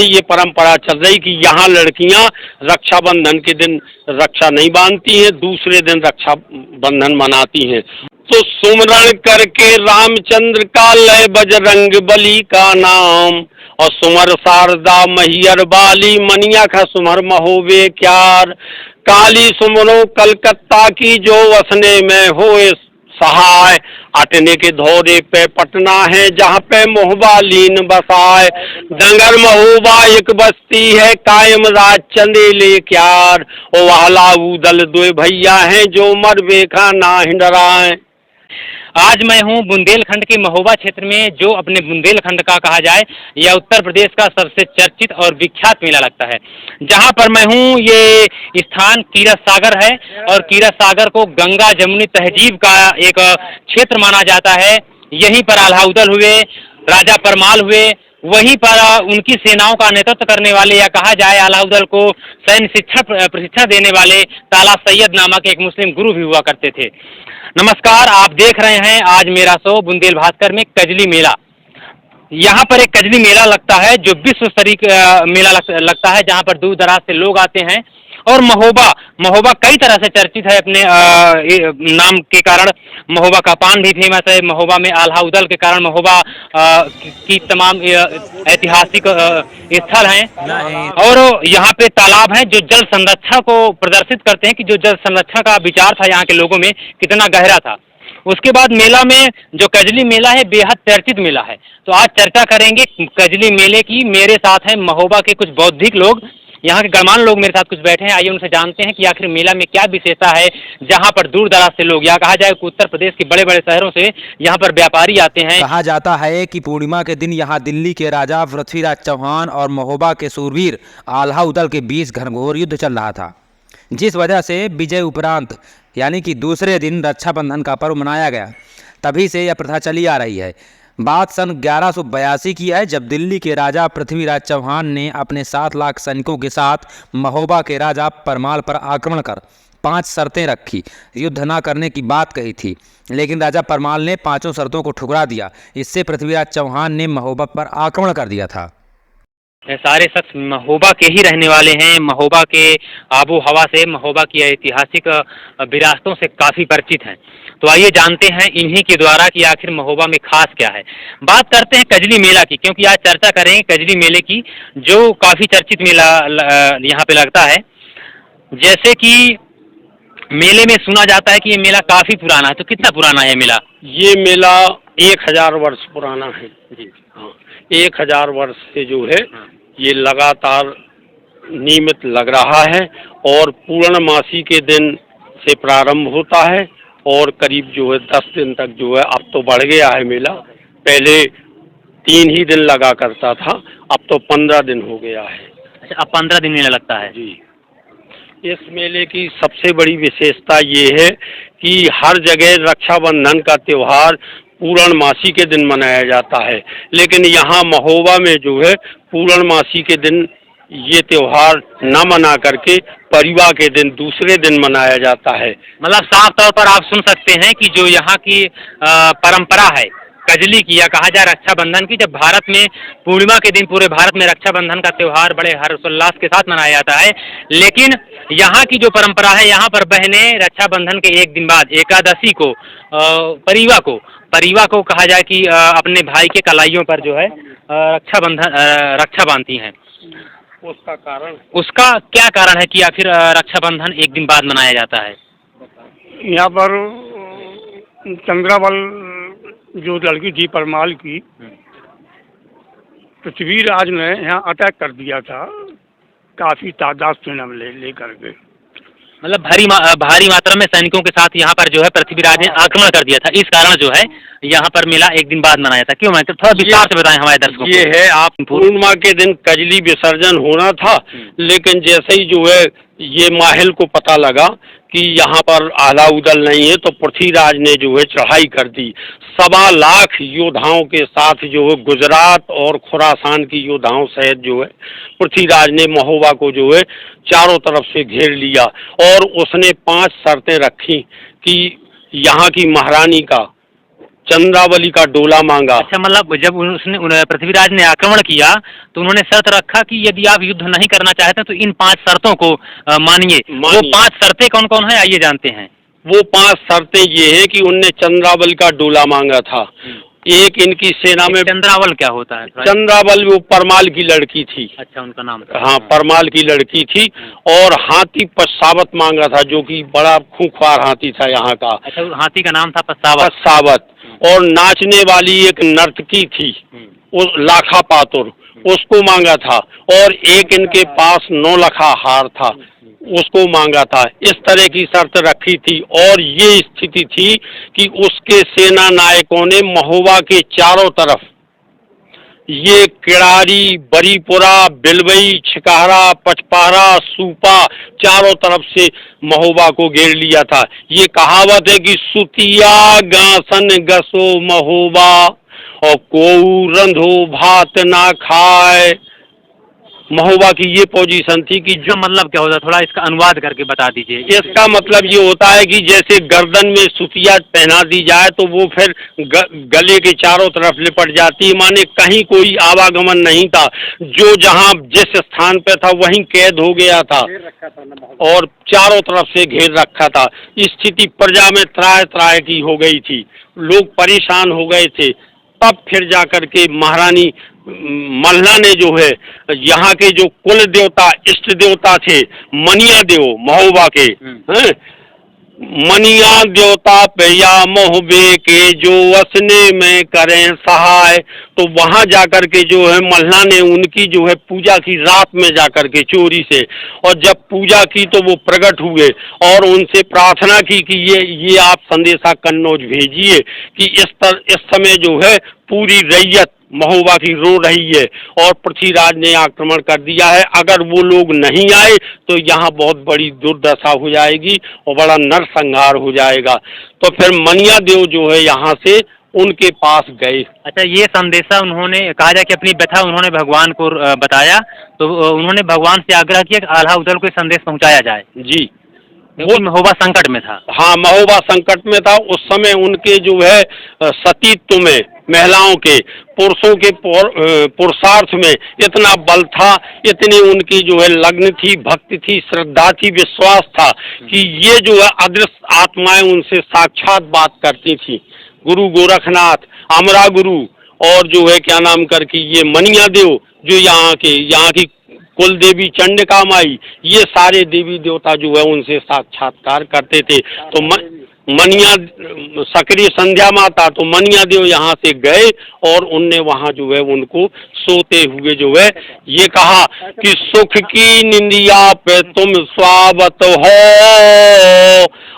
से ये परंपरा चल रही कि यहाँ लड़कियां रक्षाबंधन के दिन रक्षा नहीं बांधती हैं, दूसरे दिन रक्षा बंधन मनाती हैं। तो सुमरण करके रामचंद्र का लय बजरंग बली का नाम, और सुमर शारदा मैहर बाली मनिया खा सुमर महोबे क्यार, काली सुमरो कलकत्ता की जो वसने में होए सहाय, अटने के धोरे पे पटना है जहाँ पे मोहबा लीन बसाए, डंगर महोबा एक बस्ती है कायम राज चंदेले क्यार, ओ वाला उदल दो भैया हैं जो मर बेखा ना हिंडराए। आज मैं हूं बुंदेलखंड के महोबा क्षेत्र में, जो अपने बुंदेलखंड का कहा जाए या उत्तर प्रदेश का सबसे चर्चित और विख्यात मेला लगता है। जहां पर मैं हूं ये स्थान कीरत सागर है, और कीरत सागर को गंगा जमुनी तहजीब का एक क्षेत्र माना जाता है। यहीं पर अलाउद्दौला हुए, राजा परमाल हुए, वहीं पर उनकी सेनाओं का नेतृत्व करने वाले या कहा जाए अलाउद्दौला को सैन्य शिक्षा प्रशिक्षण देने वाले ताला सैयद नामक एक मुस्लिम गुरु भी हुआ करते थे। नमस्कार, आप देख रहे हैं आज मेरा शो बुंदेल भास्कर में कजली मेला। यहाँ पर एक कजली मेला लगता है जो विश्व स्तरीय मेला लगता है, जहाँ पर दूर दराज से लोग आते हैं। और महोबा कई तरह से चर्चित है अपने नाम के कारण। महोबा का पान भी फेमस है, महोबा में अलाउद्दौला के कारण महोबा की तमाम ऐतिहासिक स्थल हैं। और यहाँ पे तालाब हैं जो जल संरक्षण को प्रदर्शित करते हैं कि जो जल संरक्षण का विचार था यहाँ के लोगों में कितना गहरा था। उसके बाद मेला में जो कजली मेला है बेहद चर्चित मेला है। तो आज चर्चा करेंगे कजली मेले की। मेरे साथ हैं महोबा के कुछ बौद्धिक लोग, यहाँ के गणमान्य लोग मेरे साथ कुछ बैठे हैं। आइए उनसे जानते हैं कि आखिर मेला में क्या विशेषता है, जहाँ पर दूर दराज से लोग, या कहा जाए कि उत्तर प्रदेश के बड़े बड़े शहरों से यहाँ पर व्यापारी आते हैं। कहा जाता है कि पूर्णिमा के दिन यहाँ दिल्ली के राजा पृथ्वीराज चौहान और महोबा के सूरवीर अलाउद्दौला के बीच घनघोर युद्ध चल रहा था, जिस वजह से विजय उपरांत यानी कि दूसरे दिन रक्षाबंधन का पर्व मनाया गया। तभी से यह प्रथा चली आ रही है। बात सन 1182 की है, जब दिल्ली के राजा पृथ्वीराज चौहान ने अपने 7 लाख सैनिकों के साथ महोबा के राजा परमाल पर आक्रमण कर 5 शर्तें रखी। युद्ध न करने की बात कही थी, लेकिन राजा परमाल ने 5 शर्तों को ठुकरा दिया। इससे पृथ्वीराज चौहान ने महोबा पर आक्रमण कर दिया था। सारे शख्स महोबा के ही रहने वाले हैं। महोबा के आबो हवा से, महोबा की ऐतिहासिक विरासतों से काफ़ी परिचित हैं। तो आइए जानते हैं इन्हीं के द्वारा कि आखिर महोबा में खास क्या है। बात करते हैं कजली मेला की, क्योंकि आज चर्चा करेंगे कजली मेले की, जो काफ़ी चर्चित मेला यहाँ पे लगता है। जैसे कि मेले में सुना जाता है कि ये मेला काफ़ी पुराना है। तो कितना पुराना है ये मेला? ये मेला 1000 वर्ष पुराना है जी। हाँ, 1000 वर्ष से जो है ये लगातार नियमित लग रहा है, और पूर्णमासी के दिन से प्रारंभ होता है और करीब जो है 10 दिन तक जो है, अब तो बढ़ गया है मेला। पहले 3 ही दिन लगा करता था, अब तो 15 दिन हो गया है। अच्छा, अब 15 दिन मेला लगता है जी। इस मेले की सबसे बड़ी विशेषता ये है कि हर जगह रक्षाबंधन का त्यौहार पूर्णमासी के दिन मनाया जाता है, लेकिन यहाँ महोबा में जो है पूर्णमासी के दिन ये त्यौहार न मना करके परिवा के दिन, दूसरे दिन मनाया जाता है। मतलब साफ तौर पर आप सुन सकते हैं कि जो यहाँ की परंपरा है कजली की, या कहा जाए रक्षाबंधन की, जब भारत में पूर्णिमा के दिन पूरे भारत में रक्षाबंधन का त्यौहार बड़े हर्षोल्लास के साथ मनाया जाता है, लेकिन यहाँ की जो परंपरा है, यहाँ पर बहनें रक्षाबंधन के एक दिन बाद एकादशी को परिवा को कहा जाए कि अपने भाई के कलाइयों पर जो है रक्षा बांधती हैं। उसका क्या कारण है कि आखिर रक्षाबंधन एक दिन बाद मनाया जाता है? यहाँ पर चंद्रावल जो लड़की थी परमाल की, पृथ्वीराज ने यहाँ अटैक कर दिया था काफ़ी तादाद से लेकर के। मतलब भारी मात्रा में सैनिकों के साथ यहाँ पर जो है पृथ्वीराज ने आक्रमण कर दिया था। इस कारण जो है यहाँ पर मेला एक दिन बाद मनाया था। क्यों? मैं तो थोड़ा विस्तार से बताएं हमारे दर्शकों को। ये है, आप पूर्णिमा के दिन कजली विसर्जन होना था, लेकिन जैसे ही जो है ये माहिल को पता लगा कि यहाँ पर अलाउद्दौला नहीं है, तो पृथ्वीराज ने जो है चढ़ाई कर दी। 1.25 लाख योद्धाओं के साथ जो है गुजरात और खुरासान की योद्धाओं सहित जो है पृथ्वीराज ने महोबा को जो है चारों तरफ से घेर लिया, और उसने 5 शर्तें रखी कि यहाँ की महारानी का चंद्रावली का डोला मांगा। अच्छा, मतलब जब पृथ्वीराज ने आक्रमण किया तो उन्होंने शर्त रखा कि यदि आप युद्ध नहीं करना चाहते तो इन 5 शर्तों को मानिए। वो 5 शर्तें कौन कौन है, आइए जानते हैं। वो 5 शर्तें ये है कि उनने चंद्रावल का डोला मांगा था। एक इनकी सेना में चंद्रावल क्या होता है? चंद्रावल वो परमाल की लड़की थी। अच्छा, उनका नाम था। हाँ, परमाल की लड़की थी। और हाथी पश्चावत मांगा था, जो कि बड़ा खूंखार हाथी था यहाँ का। अच्छा, हाथी का नाम था पश्चावत। और नाचने वाली एक नर्तकी थी, उस लाखा पातुर, उसको मांगा था। और एक इनके पास 9 लखा हार था, उसको मांगा था। इस तरह की शर्त रखी थी। और ये स्थिति थी कि उसके सेना नायकों ने महोबा के चारों तरफ ये किड़ारी, बरीपुरा, बिलवई, छिकहरा, पचपहरा, सूपा, चारों तरफ से महोबा को घेर लिया था। ये कहावत है कि सुतिया गासन गसो महोबा और कोऊ रंधो भात ना खाए। महोबा की ये पोजीशन थी कि जो मतलब क्या होता है, थोड़ा इसका अनुवाद करके बता दीजिए। इसका मतलब ये होता है कि जैसे गर्दन में सुतिया पहना दी जाए तो वो फिर गले के चारों तरफ लिपट जाती है, माने कहीं कोई आवागमन नहीं था। जो जहां जिस स्थान पे था वहीं कैद हो गया था और चारों तरफ से घेर रखा था। स्थिति प्रजा में त्राह त्राह की हो गई थी, लोग परेशान हो गए थे। तब फिर जाकर के महारानी मल्ला ने जो है यहाँ के जो कुल देवता, इष्ट देवता थे, मनिया देव महोबा के, हैं, मनिया देवता पैया मोहबे के जो असने में करें सहाय। तो वहां जाकर के जो है मल्ला ने उनकी जो है पूजा की, रात में जाकर के चोरी से। और जब पूजा की तो वो प्रकट हुए और उनसे प्रार्थना की कि ये आप संदेशा कन्नौज भेजिए कि इस समय जो है पूरी रैयत महोबा की रो रही है और पृथ्वीराज ने आक्रमण कर दिया है। अगर वो लोग नहीं आए तो यहाँ बहुत बड़ी दुर्दशा हो जाएगी और बड़ा नरसंहार हो जाएगा। तो फिर मनिया देव जो है यहाँ से उनके पास गए। अच्छा, ये संदेशा उन्होंने कहा जाए कि अपनी व्यथा उन्होंने भगवान को बताया, तो उन्होंने भगवान से आग्रह किया कि आल्हा उदल को संदेश पहुँचाया जाए। जी, वो महोबा संकट में था। हाँ, महोबा संकट में था। उस समय उनके जो है सतीत्व में, महिलाओं के, पुरुषों के पुरुषार्थ में इतना बल था, इतनी उनकी जो है लगन थी, भक्ति थी, श्रद्धा थी, विश्वास था कि ये जो है अदृश्य आत्माएं उनसे साक्षात बात करती थी। गुरु गोरखनाथ, अमरा गुरु और जो है क्या नाम करके ये मनिया देव, जो यहाँ की कुल देवी चंडिका माई, ये सारे देवी देवता जो है उनसे साक्षात्कार करते थे। तो मनिया सक्रिय संध्या माता, तो मनिया देव यहाँ से गए और उनने वहाँ जो है उनको सोते हुए जो है ये कहा कि सुख की निंदिया पे तुम स्वागत हो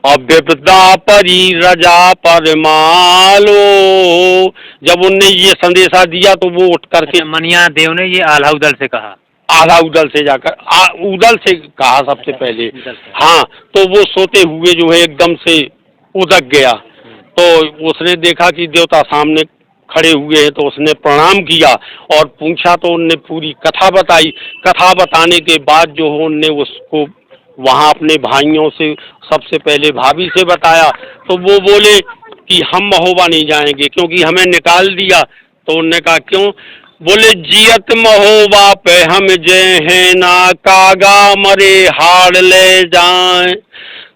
और विपदा परी रजा पर मालो। जब उनने ये संदेशा दिया तो वो उठ करके, मनिया देव ने ये आल्हा उदल से कहा, आल्हा उदल से जाकर उदल से कहा सबसे पहले। हाँ, तो वो सोते हुए जो है एकदम से उदक गया। तो उसने देखा कि देवता सामने खड़े हुए हैं, तो उसने प्रणाम किया और पूछा, तो उनने पूरी कथा बताई। कथा बताने के बाद जो उनने उसको वहाँ अपने भाइयों से, सबसे पहले भाभी से बताया। तो वो बोले कि हम महोबा नहीं जाएंगे क्योंकि हमें निकाल दिया। तो उनने कहा क्यों? बोले जियत महोबा पे हम जे हैं ना कागा मरे हाड़ ले जाए,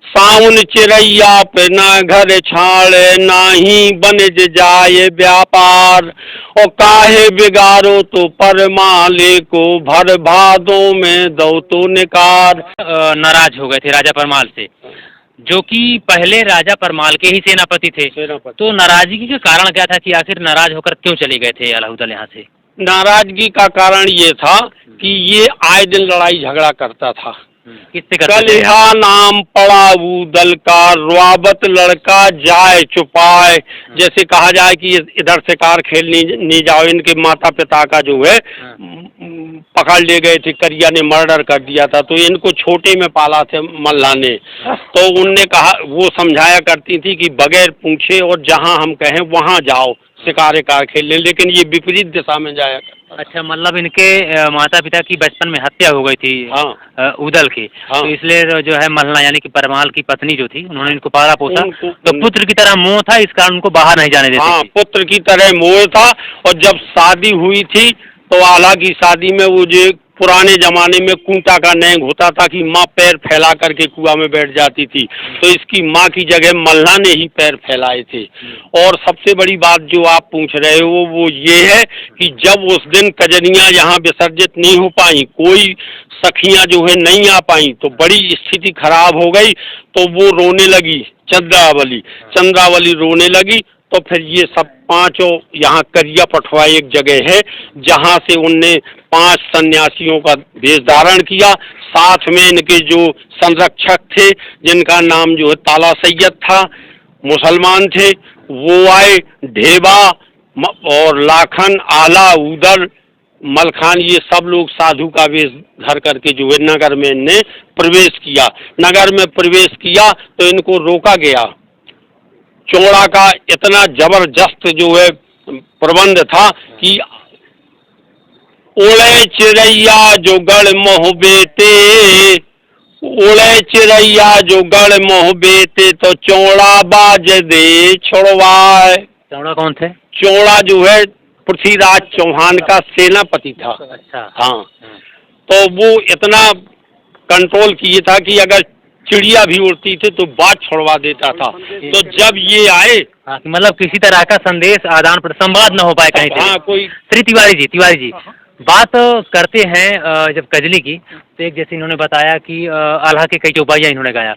साउन चिड़ैया पे ना घर छाड़े ना ही बनज जाए व्यापार, और काहे बिगाड़ो तो परमाले को भर भादों में दो तो निकार। नाराज हो गए थे राजा परमाल से, जो कि पहले राजा परमाल के ही सेनापति थे। तो नाराजगी का कारण क्या था कि आखिर नाराज होकर क्यों चले गए थे आल्हा उदल यहाँ से? नाराजगी का कारण ये था कि ये आए दिन लड़ाई झगड़ा करता था। किससे करता? कलिहा नाम पड़ा उदल का, रुआबत लड़का जाए छुपाए। जैसे कहा जाए कि इधर शिकार खेलने नहीं जाओ, इनके माता पिता का जो है पकड़ ले गए थे, करिया ने मर्डर कर दिया था, तो इनको छोटे में पाला थे मल्ला ने। तो उनने कहा, वो समझाया करती थी कि बगैर पूछे और जहां हम कहें वहां जाओ, शिकार कार खेलने, लेकिन ये विपरीत दिशा में जाया करता। अच्छा, मतलब इनके माता पिता की बचपन में हत्या हो गई थी। हाँ। उदल की। हाँ। तो इसलिए जो है मल्ला यानी कि परमाल की पत्नी जो थी, उन्होंने इनको पाला पोसा, तो उनको पुत्र की तरह मोह था, इस कारण उनको बाहर नहीं जाने देती हाँ, थी। पुत्र की तरह मोह था। और जब शादी हुई थी तो आला की शादी में वो जो पुराने जमाने में कूटा का नैंग होता था कि माँ पैर फैला करके कुआं में बैठ जाती थी, तो इसकी माँ की जगह मल्ला ने ही पैर फैलाए थे। और सबसे बड़ी बात जो आप पूछ रहे हो वो ये है कि जब उस दिन कजनियाँ यहाँ विसर्जित नहीं हो पाई, कोई सखियाँ जो है नहीं आ पाई, तो बड़ी स्थिति खराब हो गई। तो वो रोने लगी, चंद्रावली रोने लगी। तो फिर ये सब पांचों यहाँ करिया पठवा एक जगह है जहाँ से उनने 5 सन्यासियों का वेश धारण किया। साथ में इनके जो संरक्षक थे जिनका नाम जो है ताला सैयद था, मुसलमान थे, वो आए। ढेबा और लाखन, आला, उदल, मलखान, ये सब लोग साधु का वेश धर करके जो है नगर में इनने प्रवेश किया। नगर में प्रवेश किया तो इनको रोका गया। चौड़ा का इतना जबरदस्त जो है प्रबंध था कि ओले चिड़ैया जो गढ़ मोह बेटे, ओले चिड़ैया जो गढ़ मोह बेटे, तो चौड़ा बाज दे छुड़वाए। चौड़ा कौन थे? चौड़ा जो है पृथ्वीराज चौहान का सेनापति था। अच्छा। हाँ, तो वो इतना कंट्रोल किए था कि अगर चिड़िया भी उड़ती थी तो बात छुड़वा देता था। तो जब ये आए, मतलब किसी तरह का संदेश आदान प्रदान संवाद न हो पाए कहीं से। हाँ, कोई श्री तिवारी जी बात करते हैं जब कजली की, तो एक जैसे इन्होंने बताया कि आल्हा के कई चौपाइयाँ इन्होंने गाया।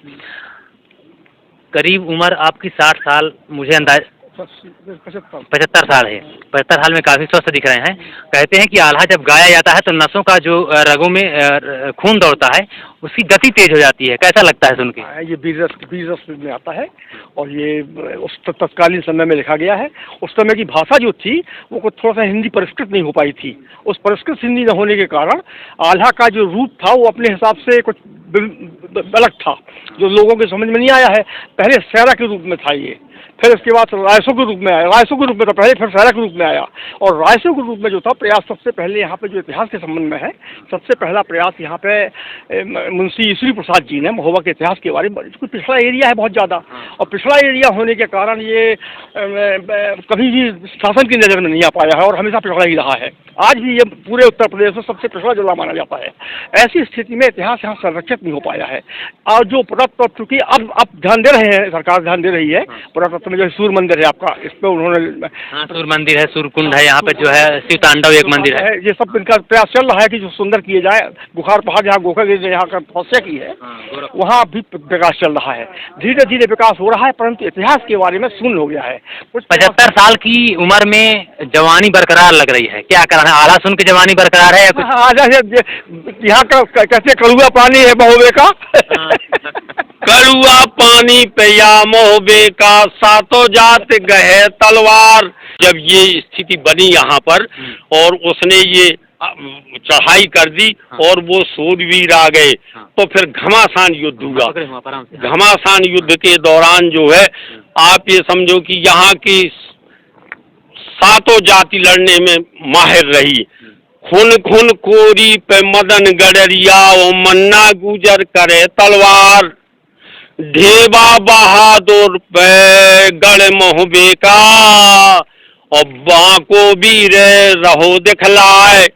करीब उम्र आपकी 60 साल, मुझे अंदाज 75 साल है। 75 साल में काफी स्वस्थ दिख रहे हैं। कहते हैं कि आल्हा जब गाया जाता है तो नसों का जो रगों में खून दौड़ता है उसकी गति तेज हो जाती है। कैसा लगता है सुन के? ये बीज रस में आता है और ये उस तत्कालीन समय में लिखा गया है। उस समय की भाषा जो थी वो कुछ थोड़ा सा हिंदी परिष्कृत नहीं हो पाई थी। उस परिष्कृत हिंदी न होने के कारण आल्हा का जो रूप था वो अपने हिसाब से कुछ अलग था, जो लोगों के समझ में नहीं आया है। पहले सैरा के रूप में था ये, फिर इसके बाद रायसों के रूप में आया। रायसों के रूप में था पहले, फिर सैरा के रूप में आया। और रायसों के रूप में जो था प्रयास सबसे पहले यहाँ पे जो इतिहास के संबंध में है, सबसे पहला प्रयास यहाँ पे मुंशी ईश्वरी प्रसाद जी ने महोबा के इतिहास के बारे में, पिछड़ा एरिया है बहुत ज़्यादा, और पिछड़ा एरिया होने के कारण ये कभी भी शासन की नज़र में नहीं आ पाया है और हमेशा पिछड़ा ही रहा है। आज भी ये पूरे उत्तर प्रदेश में सबसे पिछड़ा जिला माना जाता है। ऐसी स्थिति में इतिहास यहाँ संरक्षित नहीं हो पाया है। और जो पुरातत्व, चूँकि अब ध्यान दे रहे हैं, सरकार ध्यान दे रही है पुरातत्व में, जो सूर्य मंदिर है आपका, इस पर उन्होंने सूर्य मंदिर है, सूर्य कुंड है, यहाँ पे जो है शिव तांडव एक मंदिर है। ये सब इनका प्रयास चल रहा है कि जो सुंदर किए जाए। बुखार पहाड़ जहाँ गोखा ने यहाँ का तपस्या की है वहाँ भी विकास चल रहा है। धीरे धीरे विकास हो रहा है, परंतु इतिहास के बारे में शून्य हो गया है। 75 साल की उम्र में जवानी बरकरार लग रही है, क्या करना है? आला सुन के जवानी बरकरार है या कुछ? यहाँ का कैसे कड़ुआ पानी है महोबे का। कड़ुआ पानी पिया महोबे का, सातों जात गहे तलवार। जब ये स्थिति बनी यहाँ पर और उसने ये चढ़ाई कर दी और वो सूरवीर आ गए, तो फिर घमासान युद्ध हुआ। घमासान युद्ध के दौरान जो है आप ये समझो कि यहाँ की 7 जाति लड़ने में माहिर रही। खून खून कोरी पे मदन गडरिया, ओ मन्ना गुजर करे तलवार। ढेबा बहादुर पे गढ़ महोबे का, और बांको वीर रहो दिखलाए।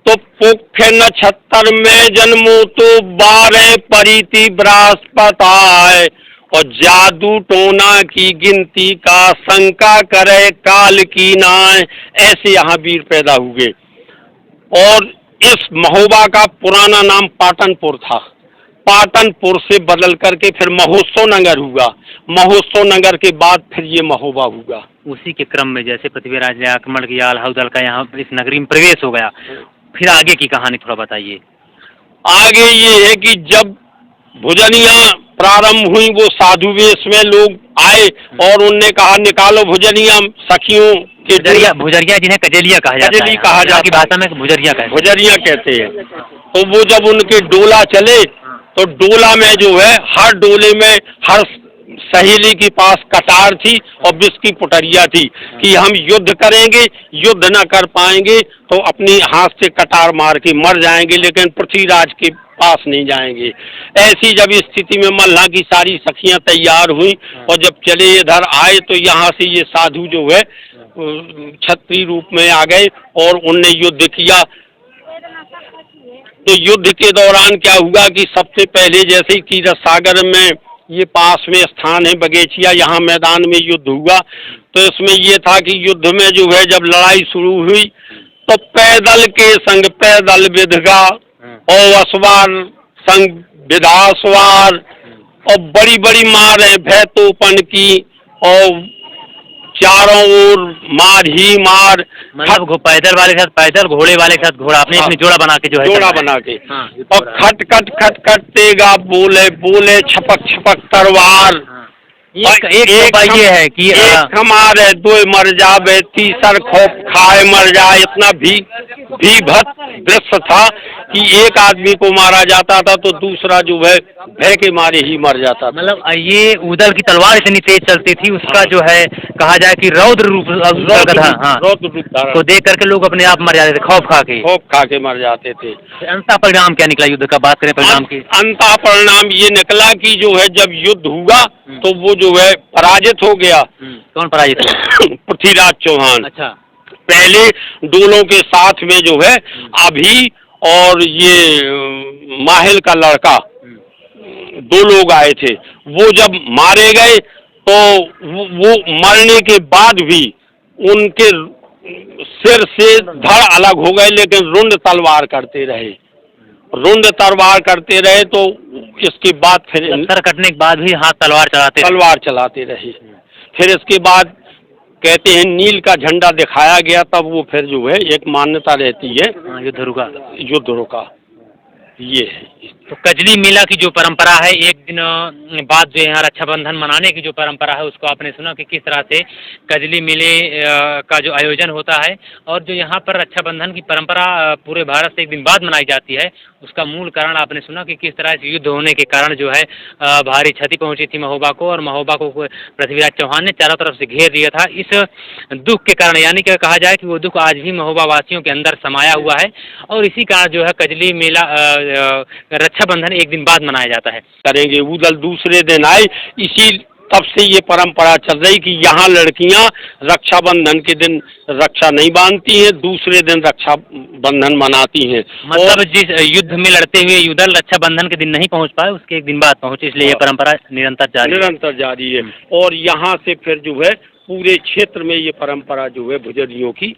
तो पुख्य नक्षत्र में जन्मो तो 12 परिति बृहस्पति आए, और जादू टोना की गिनती का शंका करे काल की नाय। ऐसे यहाँ वीर पैदा हुए। और इस महोबा का पुराना नाम पाटनपुर था। पाटनपुर से बदल करके फिर महोत्सव नगर हुआ। महोत्सव नगर के बाद फिर ये महोबा हुआ। उसी के क्रम में जैसे पृथ्वीराज ने आक्रमण किया, आल्हा उदल का यहाँ इस नगरी में प्रवेश हो गया, फिर आगे की कहानी थोड़ा बताइए। आगे ये है कि जब भुजनिया प्रारंभ हुई, वो साधु वेश में लोग आए और उनने कहा निकालो भुजनिया सखियों के। भुजरिया जिन्हें कजेलिया कहा जाता है, कहा जाता की भाषा में भुजरिया कहते हैं। तो वो जब उनके डोला चले तो डोला में जो है हर डोले में हर सहेली के पास कटार थी और विष की पुटरिया थी कि हम युद्ध करेंगे, युद्ध न कर पाएंगे तो अपने हाथ से कटार मार के मर जाएंगे, लेकिन पृथ्वीराज के पास नहीं जाएंगे। ऐसी जब स्थिति में मल्लाह की सारी सखियां तैयार हुई और जब चले इधर आए तो यहाँ से ये साधु जो है क्षत्रिय रूप में आ गए और उनने युद्ध किया। तो युद्ध के दौरान क्या हुआ कि सबसे पहले जैसे ही क्षीर सागर में ये पास में स्थान है बगेचिया, यहाँ मैदान में युद्ध हुआ। तो इसमें ये था कि युद्ध में जो है जब लड़ाई शुरू हुई तो पैदल के संग पैदल विधगा और असवार संग विधासवार और बड़ी बड़ी मार है भैतोपन की और चारों ओर मार ही मार। मतलब पैदल वाले के साथ पैदल, घोड़े वाले के साथ घोड़ा, अपने अपनी जोड़ा बना के जो है जोड़ा बना के और खट खट खट खट तेगा बोले बोले छपक छपक तलवार। एक ये है कि एक हमारे दो मर जावे, तीसर खौफ खाए मर जाए। इतना भीभत्स दृश्य था कि एक आदमी को मारा जाता था तो दूसरा जो है भय के मारे ही मर जाता था। मतलब ये उदल की तलवार इतनी तेज चलती थी, उसका जो है कहा जाए कि रौद्र रूप था। रौद्र रूप था तो देख करके लोग अपने आप मर जाते थे, खौफ खा के मर जाते थे। अंतः परिणाम क्या निकला युद्ध का? बात करें परिणाम की। अंतः परिणाम ये निकला कि जो है जब युद्ध हुआ तो वो जो है पराजित हो गया। कौन पराजित? पृथ्वीराज चौहान। अच्छा। पहले दोनों के साथ में जो है अभी और ये माहिल का लड़का दो लोग आए थे। वो जब मारे गए तो वो मरने के बाद भी उनके सिर से धड़ अलग हो गए, लेकिन रुंड तलवार करते रहे। तो इसके बाद फिर सर कटने के बाद भी हाथ तलवार चलाते रहे। फिर इसके बाद कहते हैं नील का झंडा दिखाया गया, तब वो फिर जो है एक मान्यता रहती है युद्ध रुका। ये है। तो कजली मेला की जो परंपरा है, एक दिन बाद जो यहाँ रक्षाबंधन मनाने की जो परंपरा है उसको आपने सुना कि किस तरह से कजली मेले का जो आयोजन होता है और जो यहाँ पर रक्षाबंधन की परंपरा पूरे भारत से एक दिन बाद मनाई जाती है, उसका मूल कारण आपने सुना कि किस तरह से युद्ध होने के कारण जो है भारी क्षति पहुंची थी महोबा को और महोबा को पृथ्वीराज चौहान ने चारों तरफ से घेर दिया था इस दुख के कारण। यानी कि कहा जाए कि वो दुख आज भी महोबा वासियों के अंदर समाया हुआ है और इसी कारण जो है कजली मेला रक्षाबंधन एक दिन बाद मनाया जाता है। करेंगे उदल दूसरे दिन आए, इसी तब से ये परंपरा चल रही कि यहाँ लड़कियाँ रक्षाबंधन के दिन रक्षा नहीं बांधती हैं, दूसरे दिन रक्षाबंधन मनाती हैं। मतलब जिस युद्ध में लड़ते हुए युदल रक्षाबंधन के दिन नहीं पहुँच पाए, उसके एक दिन बाद पहुँचे, इसलिए ये परंपरा निरंतर जारी है। और यहाँ से फिर जो है पूरे क्षेत्र में ये परंपरा जो है भुजरियों की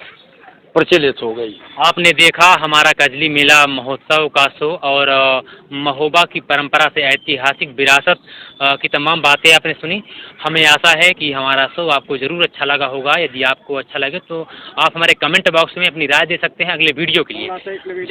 प्रचलित हो गई। आपने देखा हमारा कजली मेला महोत्सव का शो और महोबा की परंपरा से ऐतिहासिक विरासत की तमाम बातें आपने सुनी। हमें आशा है कि हमारा शो आपको ज़रूर अच्छा लगा होगा। यदि आपको अच्छा लगे तो आप हमारे कमेंट बॉक्स में अपनी राय दे सकते हैं अगले वीडियो के लिए।